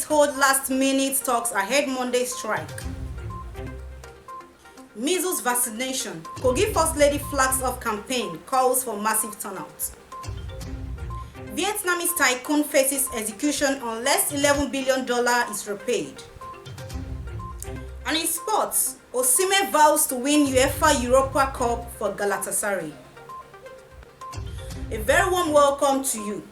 hold last-minute talks ahead Monday's strike. Measles vaccination. KOGI First Lady flags off campaign, calls for massive turnout. Vietnamese TYCOON faces execution unless $11 billion is repaid. And in sports, OSIMHEN vows to win UEFA Europa Cup for Galatasaray. A very warm welcome to you.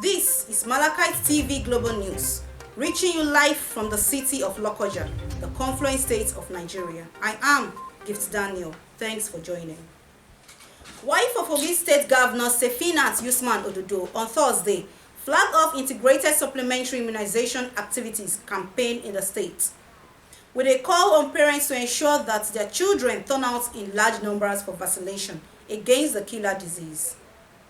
This is MLC TV Global News, reaching you live from the city of Lokoja, the confluent state of Nigeria. I am Gift Daniel. Thanks for joining. Wife of KOGI State Governor Sefinat Usman ODODO on Thursday flagged off integrated supplementary immunization activities campaign in the state, with a call on parents to ensure that their children turn out in large numbers for vaccination against the killer disease.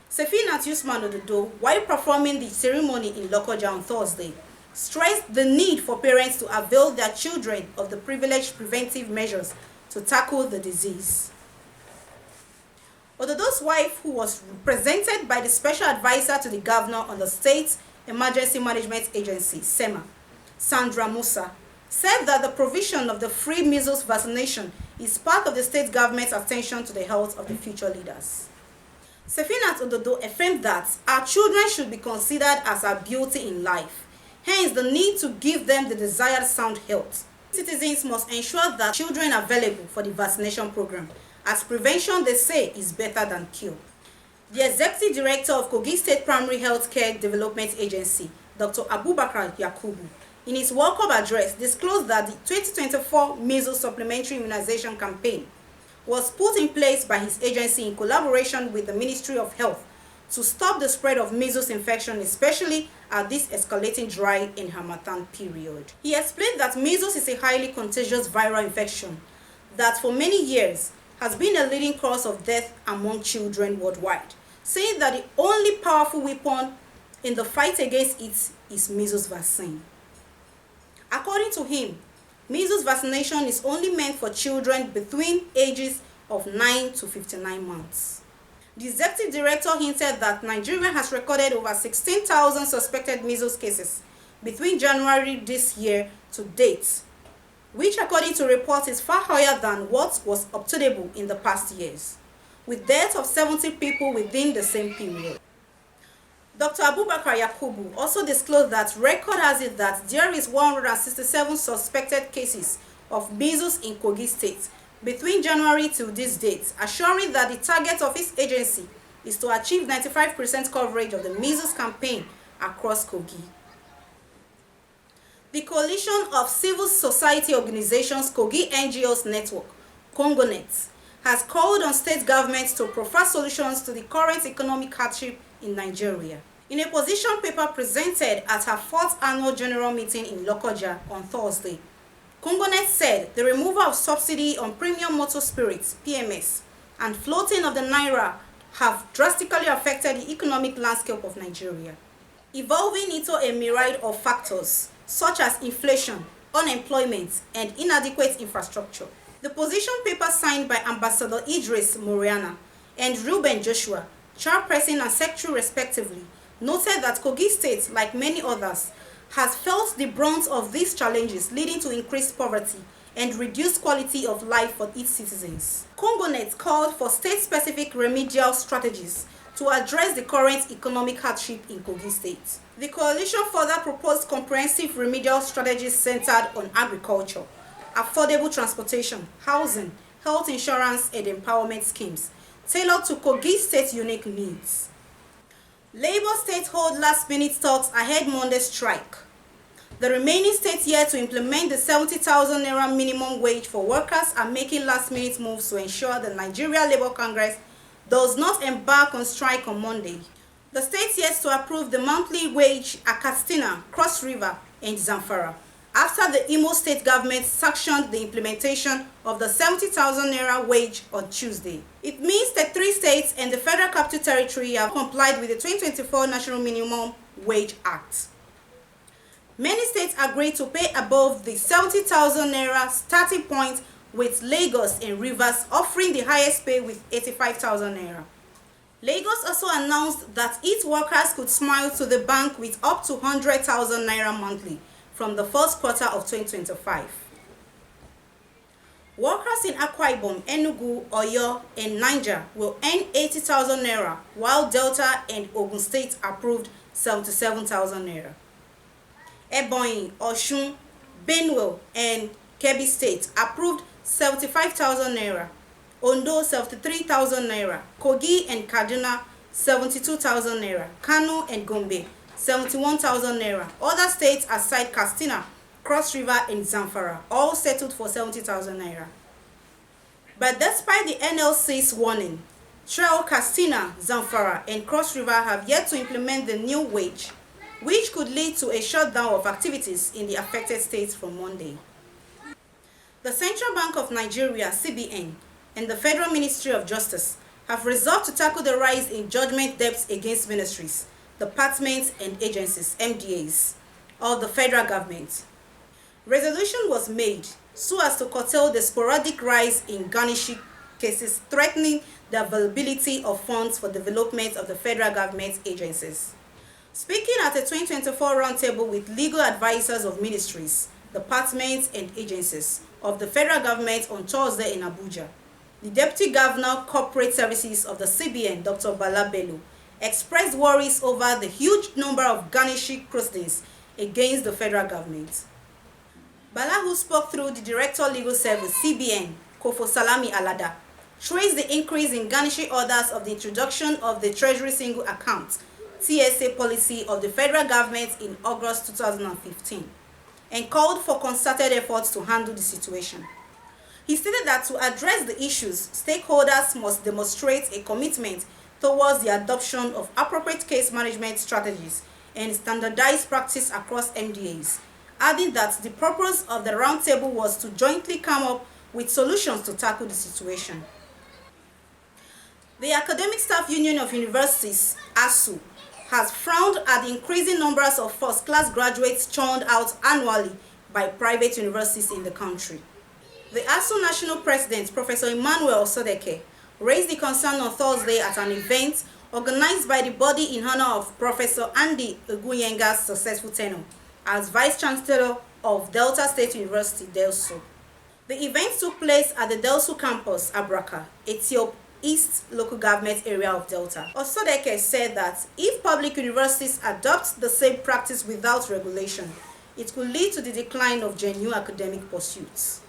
Sefinat Usman ODODO, while performing the ceremony in Lokoja on Thursday, stressed the need for parents to avail their children of the privileged preventive measures to tackle the disease. ODODO's wife, who was represented by the Special Advisor to the Governor on the State Emergency Management Agency, SEMA, Sandra Musa, said that the provision of the free measles vaccination is part of the state government's attention to the health of the future leaders. Sefinat ODODO affirmed that our children should be considered as our beauty in life, hence the need to give them the desired sound health. Citizens must ensure that children are available for the vaccination program, as prevention, they say, is better than cure. The Executive Director of KOGI State Primary Health Care Development Agency, Dr. Abubakar Yakubu, in his welcome address, disclosed that the 2024 measles supplementary immunization campaign was put in place by his agency in collaboration with the Ministry of Health to stop the spread of measles infection, especially at this escalating dry and Harmattan period. He explained that measles is a highly contagious viral infection that for many years has been a leading cause of death among children worldwide, saying that the only powerful weapon in the fight against it is measles vaccine. According to him, measles vaccination is only meant for children between ages of 9 to 59 months. The executive director hinted that Nigeria has recorded over 16,000 suspected measles cases between January this year to date, which according to reports is far higher than what was obtainable in the past years, with deaths of 70 people within the same period. Dr. Abubakar Yakubu also disclosed that record has it that there is 167 suspected cases of measles in KOGI State between January till this date, assuring that the target of his agency is to achieve 95% coverage of the measles campaign across KOGI. The Coalition of Civil Society Organizations KOGI NGOs Network, CongoNet, has called on state governments to provide solutions to the current economic hardship in Nigeria. In a position paper presented at her 4th annual general meeting in Lokoja on Thursday, CongoNet said the removal of subsidy on premium motor spirits, PMS, and floating of the Naira have drastically affected the economic landscape of Nigeria, evolving into a myriad of factors such as inflation, unemployment, and inadequate infrastructure. The position paper signed by Ambassador Idris Moriana and Ruben Joshua, chairperson and secretary respectively, noted that KOGI State, like many others, has felt the brunt of these challenges, leading to increased poverty and reduced quality of life for its citizens. CongoNet called for state-specific remedial strategies to address the current economic hardship in KOGI State. The coalition further proposed comprehensive remedial strategies centered on agriculture, affordable transportation, housing, health insurance, and empowerment schemes, tailored to KOGI State's unique needs. Labour State hold last-minute talks ahead Monday's strike. The remaining states yet to implement the 70,000 Naira minimum wage for workers are making last-minute moves to ensure the Nigeria Labour Congress does not embark on strike on Monday. The states yet to approve the monthly wage at Katsina, Cross River, and Zamfara, after the Imo State government sanctioned the implementation of the 70,000 Naira wage on Tuesday. It means that 3 states and the Federal Capital Territory have complied with the 2024 National Minimum Wage Act. Many states agreed to pay above the 70,000 Naira starting point, with Lagos and Rivers offering the highest pay with 85,000 Naira. Lagos also announced that its workers could smile to the bank with up to 100,000 Naira monthly, from the first quarter of 2025. Workers in Akwa Ibom, Enugu, Oyo, and Niger will earn 80,000 naira, while Delta and Ogun State approved 77,000 naira. Ebonyi, Osun, Benue, and Kebbi State approved 75,000 naira. Ondo 73,000 naira. Kogi and Kaduna 72,000 naira. Kano and Gombe 71,000 naira. Other states aside Katsina, Cross River, and Zamfara all settled for 70,000 naira. But despite the NLC's warning, Trail, Katsina, Zamfara, and Cross River have yet to implement the new wage, which could lead to a shutdown of activities in the affected states from Monday. The Central Bank of Nigeria, CBN, and the Federal Ministry of Justice have resolved to tackle the rise in judgment debts against ministries, departments, and agencies, MDAs, of the federal government. Resolution was made so as to curtail the sporadic rise in garnishing cases threatening the availability of funds for development of the federal government agencies. Speaking at a 2024 roundtable with legal advisors of ministries, departments, and agencies of the federal government on Thursday in Abuja, the Deputy Governor Corporate Services of the CBN, Dr. Bala Bello, expressed worries over the huge number of garnishing proceedings against the federal government. Bala, who spoke through the Director Legal Service, CBN, Kofo Salami Alada, traced the increase in garnishing orders of the introduction of the Treasury Single Account, TSA policy of the federal government in August 2015, and called for concerted efforts to handle the situation. He stated that to address the issues, stakeholders must demonstrate a commitment towards the adoption of appropriate case management strategies and standardized practice across MDAs, adding that the purpose of the roundtable was to jointly come up with solutions to tackle the situation. The Academic Staff Union of Universities, ASU, has frowned at the increasing numbers of first-class graduates churned out annually by private universities in the country. The ASU National President, Professor Emmanuel Osodeke, raised the concern on Thursday at an event organized by the body in honor of Professor Andy Ogunyenga's successful tenure as Vice Chancellor of Delta State University, Delsu. The event took place at the Delsu campus, Abraka, Etiop East local government area of Delta. Osodeke said that if public universities adopt the same practice without regulation, it could lead to the decline of genuine academic pursuits.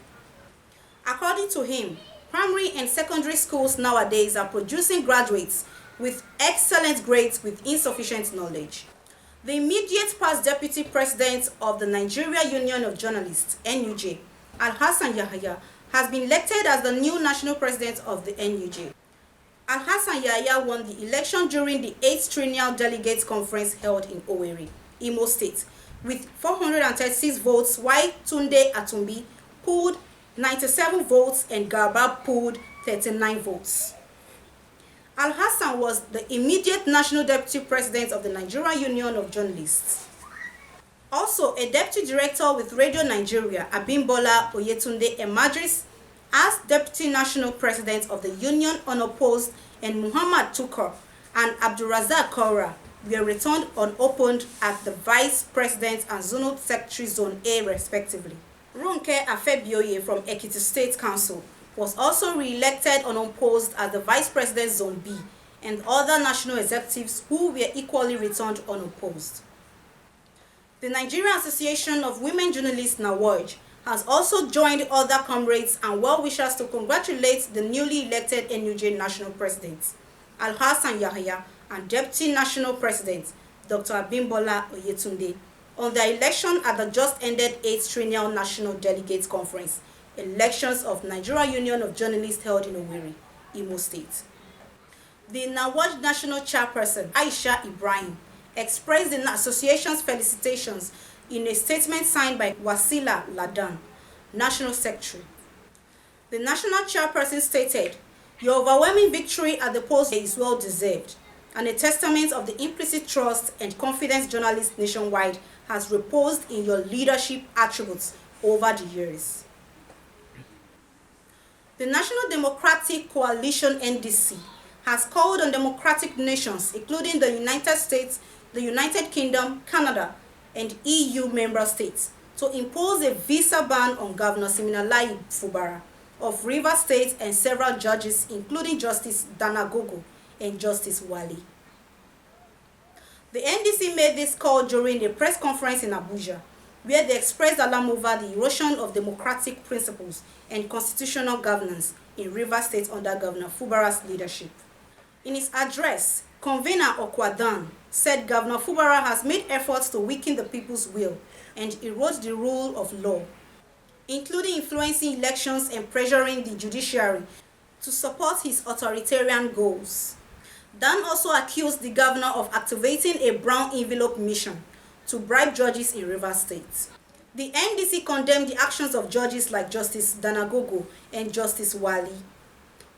According to him, primary and secondary schools nowadays are producing graduates with excellent grades with insufficient knowledge. The immediate past Deputy President of the Nigeria Union of Journalists, NUJ, Al-Hassan Yahya, has been elected as the new national president of the NUJ. Al-Hassan Yahya won the election during the 8th Triennial Delegates Conference held in Owerri, Imo State, with 436 votes, while Tunde Atumbi pooled 97 votes and Garba pooled 39 votes. Al-Hassan was the immediate national deputy president of the Nigeria Union of Journalists. Also, a deputy director with Radio Nigeria, Abimbola Oyetunde, emerges as deputy national president of the union unopposed, and Muhammad Tukur and Abdulrazak Kaura were returned unopened at the vice president and zonal secretary zone A respectively. Ronke Afebioye from Ekiti State Council was also re-elected unopposed as the vice president zone B, and other national executives who were equally returned unopposed. The Nigerian Association of Women Journalists, NAWOJ, has also joined other comrades and well-wishers to congratulate the newly elected NUJ national president, Al-Hassan Yahya, and deputy national president, Dr. Abimbola Oyetunde, on their election at the just-ended 8th Triennial National Delegates Conference, elections of Nigeria Union of Journalists held in Owerri, Imo State. The NAWOJ national chairperson, Aisha Ibrahim, expressed the association's felicitations in a statement signed by Wasila Ladan, national secretary. The national chairperson stated, "Your overwhelming victory at the polls is well deserved, and a testament of the implicit trust and confidence journalists nationwide has reposed in your leadership attributes over the years." The National Democratic Coalition (NDC) has called on democratic nations, including the United States, the United Kingdom, Canada, and EU member states, to impose a visa ban on Governor Siminalayi Fubara of Rivers State and several judges, including Justice Danagogo and Justice Wali. The NDC made this call during a press conference in Abuja, where they expressed alarm over the erosion of democratic principles and constitutional governance in Rivers State under Governor Fubara's leadership. In his address, Convener Okwadan said Governor Fubara has made efforts to weaken the people's will and erode the rule of law, including influencing elections and pressuring the judiciary to support his authoritarian goals. Dan also accused the governor of activating a brown envelope mission to bribe judges in Rivers State. The NDC condemned the actions of judges like Justice Danagogo and Justice Wali,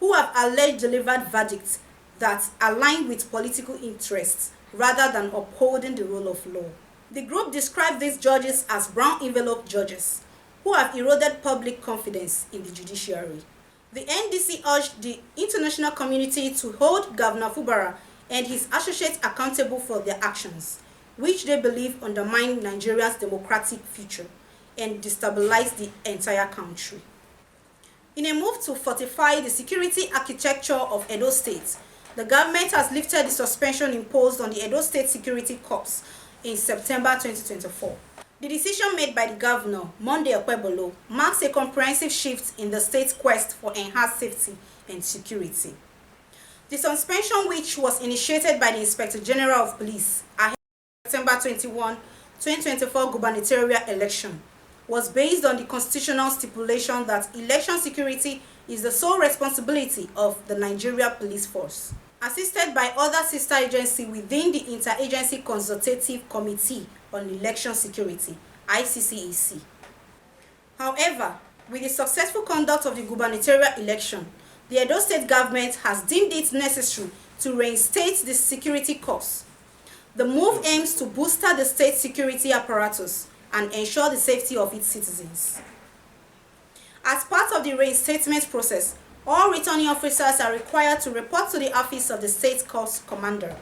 who have alleged delivered verdicts that align with political interests rather than upholding the rule of law. The group described these judges as brown envelope judges who have eroded public confidence in the judiciary. The NDC urged the international community to hold Governor Fubara and his associates accountable for their actions, which they believe undermine Nigeria's democratic future and destabilize the entire country. In a move to fortify the security architecture of Edo State, the government has lifted the suspension imposed on the Edo State Security Corps in September 2024. The decision made by the governor, Monday Okwebolo, marks a comprehensive shift in the state's quest for enhanced safety and security. The suspension, which was initiated by the Inspector General of Police ahead of September 21, 2024 gubernatorial election, was based on the constitutional stipulation that election security is the sole responsibility of the Nigeria Police Force, assisted by other sister agencies within the Interagency Consultative Committee on Election Security, ICCEC. However, with the successful conduct of the gubernatorial election, the Edo State government has deemed it necessary to reinstate the security corps. The move aims to bolster the state security apparatus and ensure the safety of its citizens. As part of the reinstatement process, all returning officers are required to report to the office of the state corps commander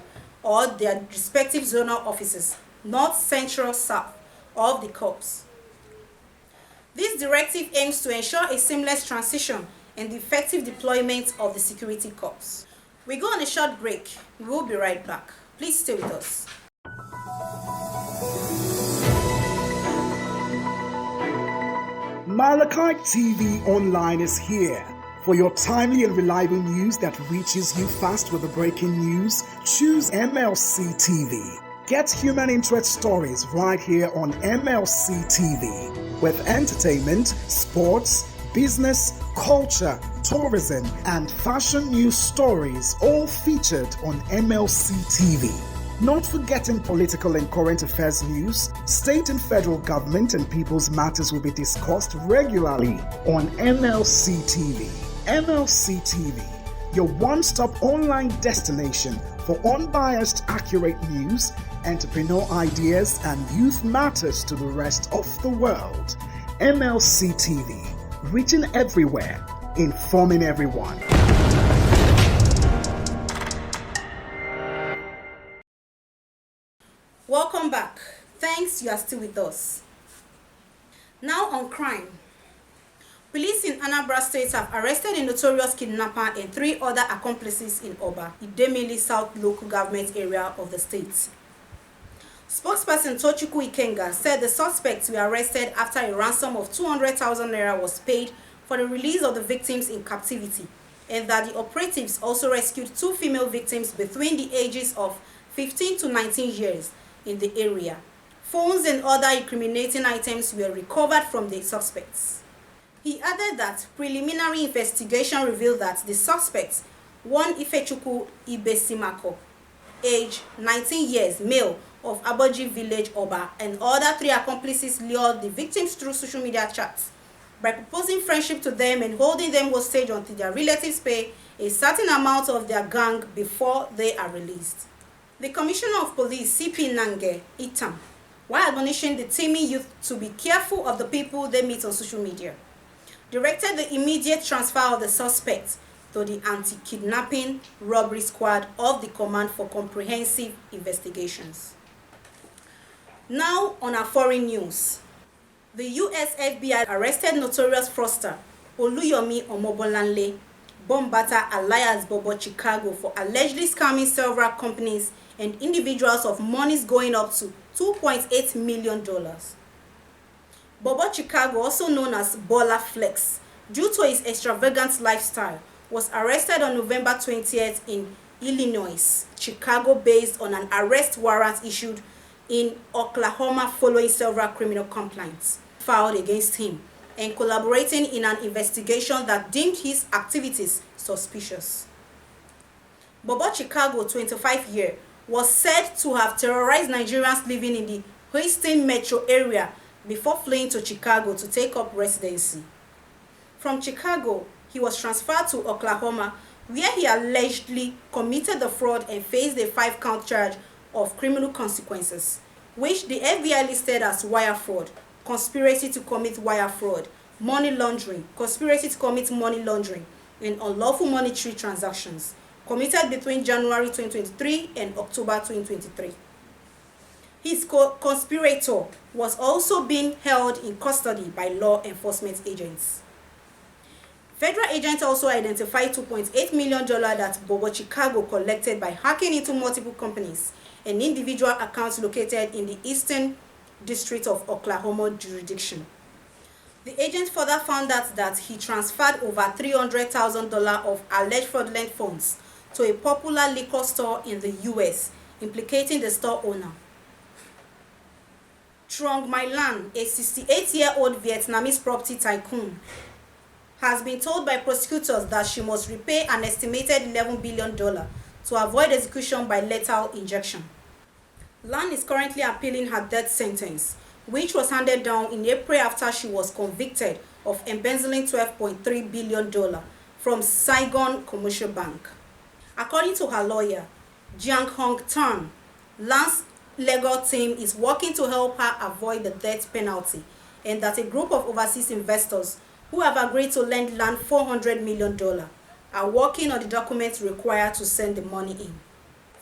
or their respective zonal offices, north, central, south of the corps. This directive aims to ensure a seamless transition and the effective deployment of the security corps. We go on a short break. We will be right back. Please stay with us. MLC TV Online is here. For your timely and reliable news that reaches you fast with the breaking news, choose MLC TV. Get human interest stories right here on MLC TV with entertainment, sports, business, culture, tourism, and fashion news stories all featured on MLC TV. Not forgetting political and current affairs news, state and federal government and people's matters will be discussed regularly on MLC TV. MLC TV, your one-stop online destination for unbiased, accurate news, entrepreneur ideas, and youth matters to the rest of the world. MLC TV, reaching everywhere, informing everyone. Welcome back. Thanks, you are still with us. Now on crime. Police in Anambra State have arrested a notorious kidnapper and 3 other accomplices in Oba, Idemili South local government area of the state. Spokesperson Tochukwu Ikenga said the suspects were arrested after a ransom of 200,000 naira was paid for the release of the victims in captivity, and that the operatives also rescued 2 female victims between the ages of 15 to 19 years in the area. Phones and other incriminating items were recovered from the suspects. He added that preliminary investigation revealed that the suspects, one Ifechukwu Ibesimako, age 19 years, male, of Aboji village Oba, and other 3 accomplices lured the victims through social media chats by proposing friendship to them and holding them hostage until their relatives pay a certain amount of their gang before they are released. The Commissioner of Police, CP Nange Itam, while admonishing the teeming youth to be careful of the people they meet on social media, directed the immediate transfer of the suspects to the anti-kidnapping robbery squad of the Command for Comprehensive Investigations. Now on our foreign news. The US FBI arrested notorious fraudster Oluyomi Omobolanle, Bombata alias Bobo Chicago, for allegedly scamming several companies and individuals of monies going up to $2.8 million. Bobo Chicago, also known as Bola Flex, due to his extravagant lifestyle, was arrested on November 20th in Illinois, Chicago, based on an arrest warrant issued in Oklahoma following several criminal complaints filed against him and collaborating in an investigation that deemed his activities suspicious. Bobo Chicago, 25 years, was said to have terrorized Nigerians living in the Houston metro area before fleeing to Chicago to take up residency. From Chicago, he was transferred to Oklahoma, where he allegedly committed the fraud and faced a 5-count charge of criminal consequences, which the FBI listed as wire fraud, conspiracy to commit wire fraud, money laundering, conspiracy to commit money laundering, and unlawful monetary transactions committed between January 2023 and October 2023. His co-conspirator was also being held in custody by law enforcement agents. Federal agents also identified $2.8 million that Bobo Chicago collected by hacking into multiple companies and individual accounts located in the Eastern District of Oklahoma jurisdiction. The agent further found out that he transferred over $300,000 of alleged fraudulent funds to a popular liquor store in the US, implicating the store owner. Trong My Lan, a 68-year-old Vietnamese property tycoon, has been told by prosecutors that she must repay an estimated $11 billion to avoid execution by lethal injection. Lan is currently appealing her death sentence, which was handed down in April after she was convicted of embezzling $12.3 billion from Saigon Commercial Bank. According to her lawyer, Jiang Hong Tan, Lan's legal team is working to help her avoid the death penalty, and that a group of overseas investors who have agreed to lend Lan $400 million are working on the documents required to send the money in.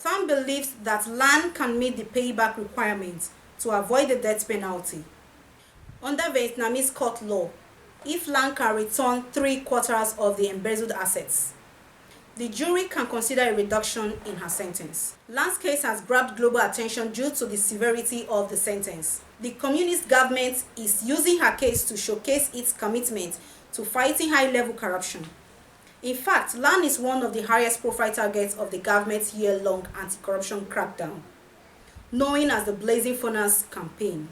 Tan believes that Lan can meet the payback requirements to avoid the death penalty. Under Vietnamese court law, if Lan can return 3/4 of the embezzled assets, the jury can consider a reduction in her sentence. Lan's case has grabbed global attention due to the severity of the sentence. The communist government is using her case to showcase its commitment to fighting high-level corruption. In fact, Lan is one of the highest-profile targets of the government's year-long anti-corruption crackdown, known as the Blazing Furnace campaign.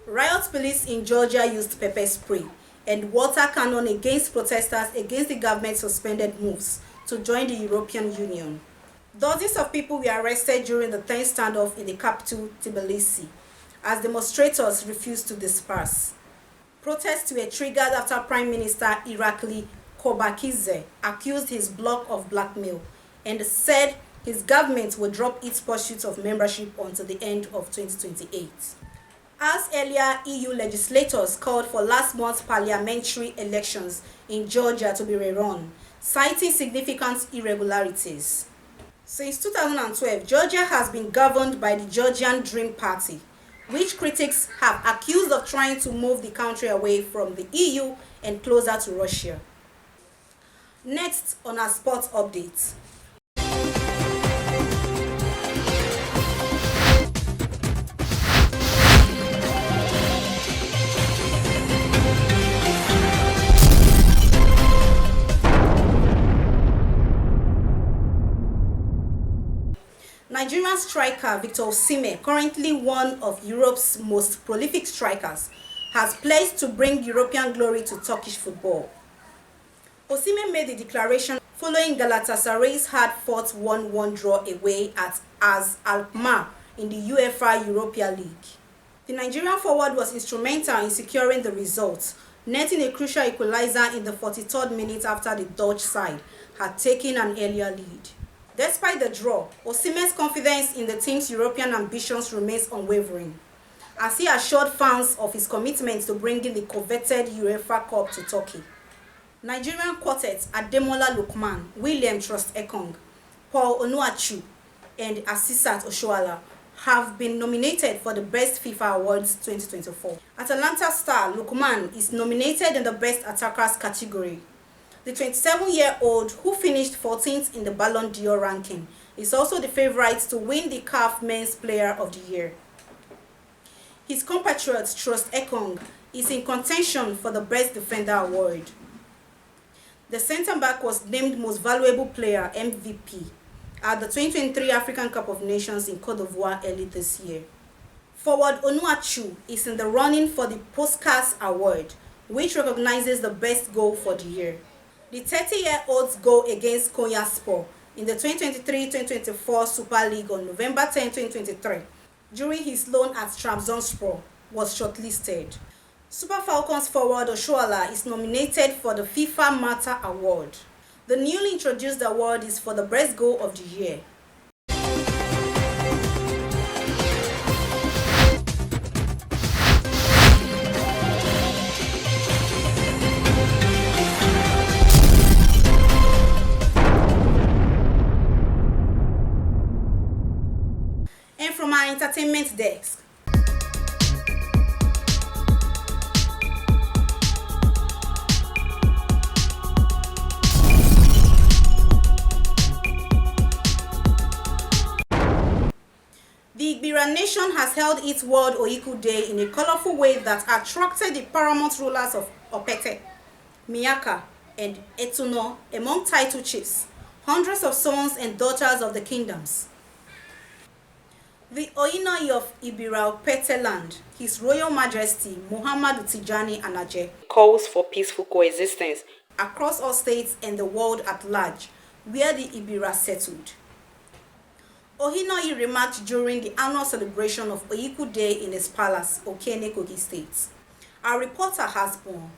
Riot police in Georgia used pepper spray and water cannon against protesters against the government's suspended moves to join the European Union. Dozens of people were arrested during the tense standoff in the capital, Tbilisi, as demonstrators refused to disperse. Protests were triggered after Prime Minister Irakli Kobakize accused his bloc of blackmail and said his government would drop its pursuit of membership until the end of 2028. As earlier, EU legislators called for last month's parliamentary elections in Georgia to be rerun, citing significant irregularities. Since 2012, Georgia has been governed by the Georgian Dream Party, which critics have accused of trying to move the country away from the EU and closer to Russia. Next on our sports update. Nigerian striker Victor OSIMHEN, currently one of Europe's most prolific strikers, has pledged to bring European glory to Turkish football. OSIMHEN made the declaration following Galatasaray's hard-fought 1-1 draw away at AZ Alkmaar in the UEFA Europa League. The Nigerian forward was instrumental in securing the result, netting a crucial equalizer in the 43rd minute after the Dutch side had taken an earlier lead. Despite the draw, OSIMHEN's confidence in the team's European ambitions remains unwavering, as he assured fans of his commitment to bringing the coveted UEFA Cup to Turkey. Nigerian quartets Ademola Lookman, William Trust Ekong, Paul Onuachu, and Asisat Oshoala have been nominated for the Best FIFA Awards 2024. Atalanta star Lookman is nominated in the Best Attackers category. The 27-year-old, who finished 14th in the Ballon d'Or ranking, is also the favorite to win the CAF Men's Player of the Year. His compatriot Trost Ekong is in contention for the Best Defender award. The centre-back was named Most Valuable Player (MVP) at the 2023 African Cup of Nations in Cote d'Ivoire early this year. Forward Onuachu is in the running for the Puskás Award, which recognizes the best goal for the year. The 30-year-old's goal against Konyaspor in the 2023-2024 Super League on November 10, 2023, during his loan at Trabzonspor, was shortlisted. Super Falcons forward Oshoala is nominated for the FIFA Mata Award. The newly introduced award is for the best goal of the year. And from our entertainment desk, the Igbira Nation has held its World Oiku Day in a colorful way that attracted the paramount rulers of Opete, Miaka, and Etuno among title chiefs, hundreds of sons and daughters of the kingdoms. The Oinoi of Ibira Opete land, His Royal Majesty Muhammadu Tijani Anaje, calls for peaceful coexistence across all states and the world at large, where the Ibira settled. Ohinoi remarked during the annual celebration of Oiku Day in his palace, Okene, Kogi State. Our reporter has more.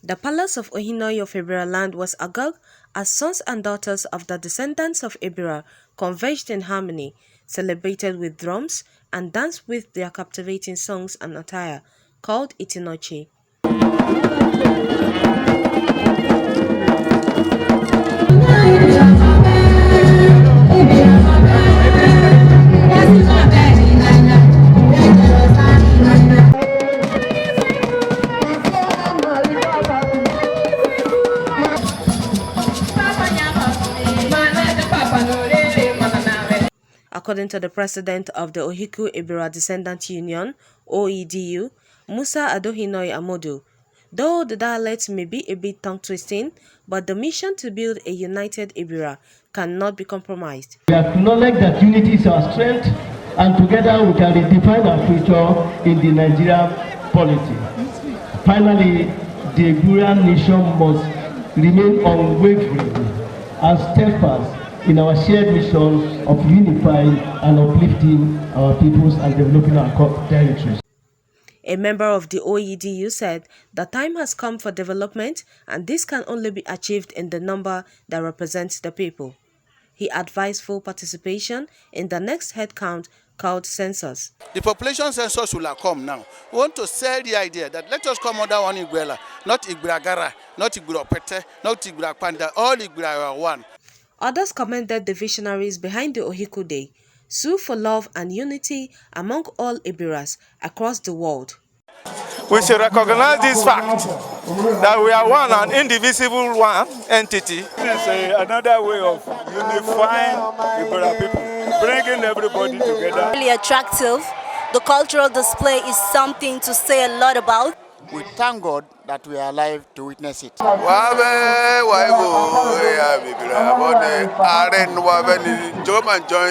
The palace of Ohinoi of Ibira land was agog as sons and daughters of the descendants of Ibira converged in harmony, celebrated with drums, and danced with their captivating songs and attire, called Itinochi. According to the president of the Ohiku Ibira Descendant Union, OEDU, Musa Adohinoi Amodu, though the dialect may be a bit tongue-twisting, but the mission to build a united Ibira cannot be compromised. We acknowledge that unity is our strength, and together we can redefine our future in the Nigerian polity. Finally, the Iberian nation must remain unwavering and steadfast in our shared mission of unifying and uplifting our peoples and developing our territories. A member of the OEDU said the time has come for development, and this can only be achieved in the number that represents the people. He advised full participation in the next headcount called census. The population census will come now. We want to sell the idea that let us come under one Igbira, not Igbiragara, not Igbiropete, not Igbirapanda, all Igbira are one. Others commended the visionaries behind the Ohiku Day, sue for love and unity among all Ibiras across the world. We should recognize this fact that we are one and indivisible one entity. This is another way of unifying Ibira people, bringing everybody together. Really attractive. The cultural display is something to say a lot about. We thank God that we are alive to witness it. Join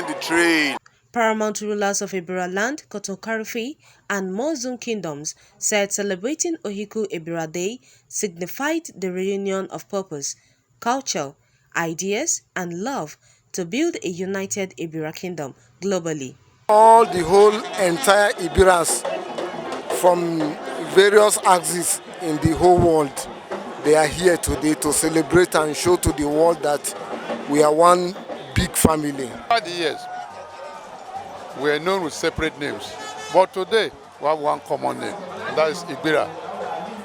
the trade. Paramount rulers of Ibira land, Kotokarifi, and Mozum kingdoms said celebrating Ohiku Ibira Day signified the reunion of purpose, culture, ideas, and love to build a united Ibira kingdom globally. All the whole entire Ibiras from various axes in the whole world, they are here today to celebrate and show to the world that we are one big family. Over the years, we are known with separate names, but today we have one common name, and that is Ibira,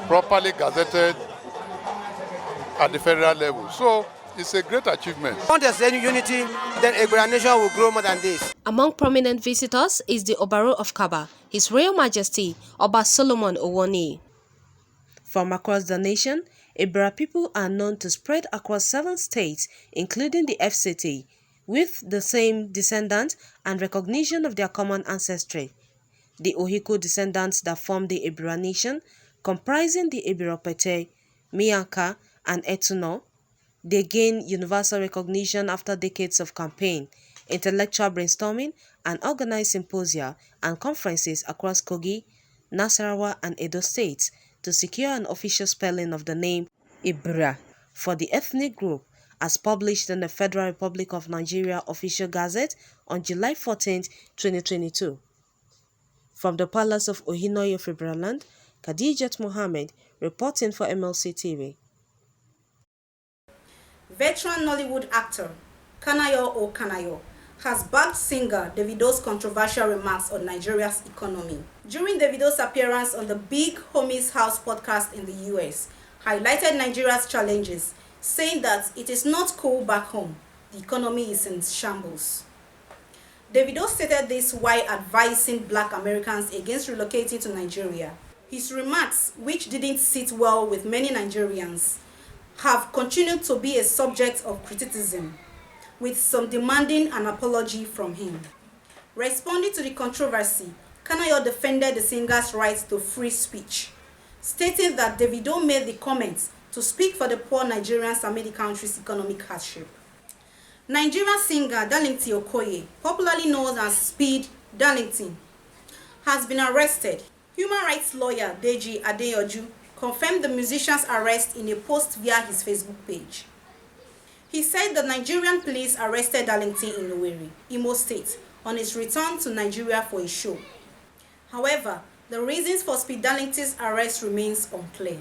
properly gazetted at the federal level. So it's a great achievement. Once there's any unity, then Ebira Nation will grow more than this. Among prominent visitors is the Obaro of Kaba, His Royal Majesty Oba Solomon Owoni. From across the nation, Ebira people are known to spread across 7 states, including the FCT, with the same descendants and recognition of their common ancestry. The Ohiku descendants that form the Ebira Nation, comprising the Ebiropete, Mianka, and Etuno, they gain universal recognition after decades of campaign, intellectual brainstorming, and organized symposia and conferences across Kogi, Nasarawa, and Edo states to secure an official spelling of the name Ebira for the ethnic group, as published in the Federal Republic of Nigeria Official Gazette on July 14, 2022. From the Palace of Ohinoyi of Ibraland, Khadijat Mohammed reporting for MLC TV. Veteran Nollywood actor Kanayo O Kanayo has backed singer Davido's controversial remarks on Nigeria's economy. During Davido's appearance on the Big Homies House podcast in the US, highlighted Nigeria's challenges, saying that it is not cool back home, the economy is in shambles. Davido stated this while advising Black Americans against relocating to Nigeria. His remarks, which didn't sit well with many Nigerians, have continued to be a subject of criticism, with some demanding an apology from him. Responding to the controversy, Kanayo defended the singer's right to free speech, stating that Davido made the comments to speak for the poor Nigerians amid the country's economic hardship. Nigerian singer Darlington Okoye, popularly known as Speed Darlington, has been arrested. Human rights lawyer Deji Adeyoju confirmed the musician's arrest in a post via his Facebook page. He said the Nigerian police arrested Darlington in Owerri, Imo State, on his return to Nigeria for a show. However, the reasons for Speed Darlington's arrest remains unclear.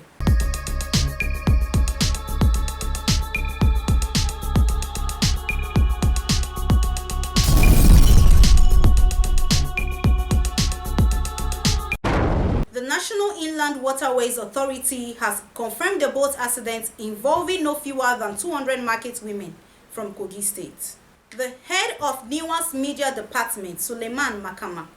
The National Inland Waterways Authority has confirmed a boat accident involving no fewer than 200 market women from Kogi State. The head of NIWA's media department, Suleiman Makama,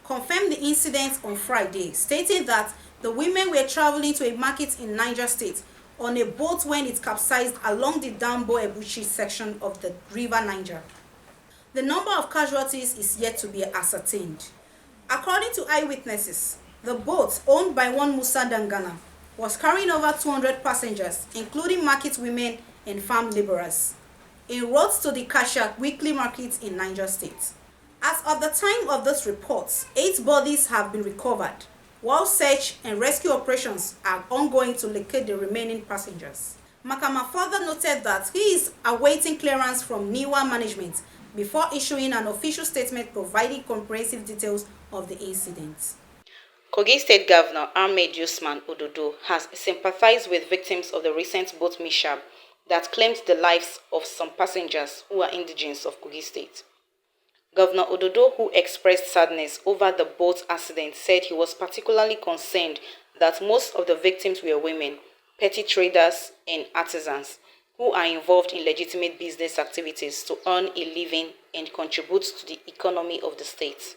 confirmed the incident on Friday, stating that the women were traveling to a market in Niger State on a boat when it capsized along the Dambo-Ebuchi section of the River Niger. The number of casualties is yet to be ascertained. According to eyewitnesses, the boat, owned by one Musa Dangana, was carrying over 200 passengers, including market women and farm laborers, en route to the Kashak weekly market in Niger State. As of the time of this report, 8 bodies have been recovered, while search and rescue operations are ongoing to locate the remaining passengers. Makama further noted that he is awaiting clearance from NIWA management before issuing an official statement providing comprehensive details of the incident. Kogi State Governor Ahmed Usman ODODO has sympathized with victims of the recent boat MISHAP that claimed the lives of some passengers who are indigenes of Kogi State. Governor ODODO, who expressed sadness over the boat accident, said he was particularly concerned that most of the victims were women, petty traders, and artisans who are involved in legitimate business activities to earn a living and contribute to the economy of the state.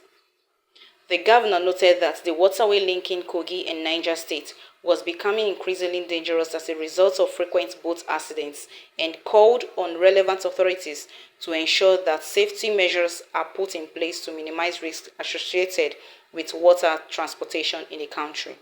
The governor noted that the waterway linking Kogi and Niger State was becoming increasingly dangerous as a result of frequent boat accidents and called on relevant authorities to ensure that safety measures are put in place to minimize risks associated with water transportation in the country.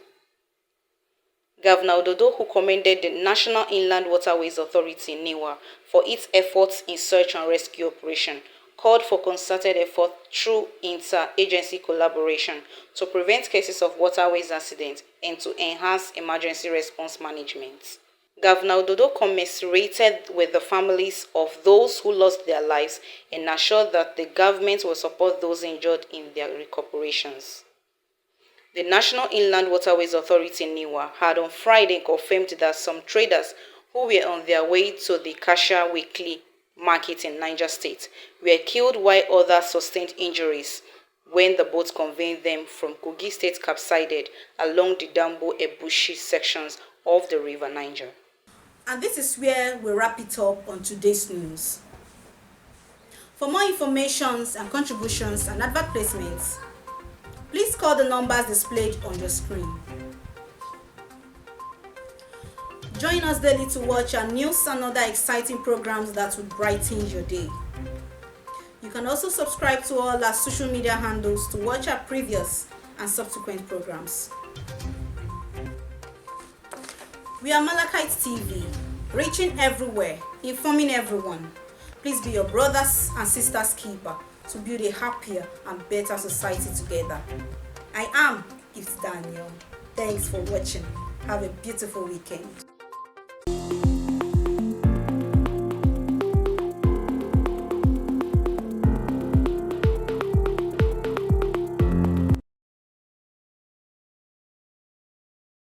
Governor ODODO, who commended the National Inland Waterways Authority (NIWA) for its efforts in search and rescue operation, called for concerted effort through inter-agency collaboration to prevent cases of waterways accidents and to enhance emergency response management. Governor ODODO commiserated with the families of those who lost their lives and assured that the government will support those injured in their recuperations. The National Inland Waterways Authority (NIWA) had on Friday confirmed that some traders who were on their way to the Kasha weekly market in Niger State were killed while others sustained injuries when the boat conveying them from Kogi State capsized along the Dambo-Ebuchi sections of the River Niger. And this is where we wrap it up on today's news. For more information and contributions and advert placements, please call the numbers displayed on your screen. Join us daily to watch our news and other exciting programs that will brighten your day. You can also subscribe to all our social media handles to watch our previous and subsequent programs. We are Malachite TV, reaching everywhere, informing everyone. Please be your brothers and sisters keeper to build a happier and better society together. I am Gift Daniel. Thanks for watching. Have a beautiful weekend.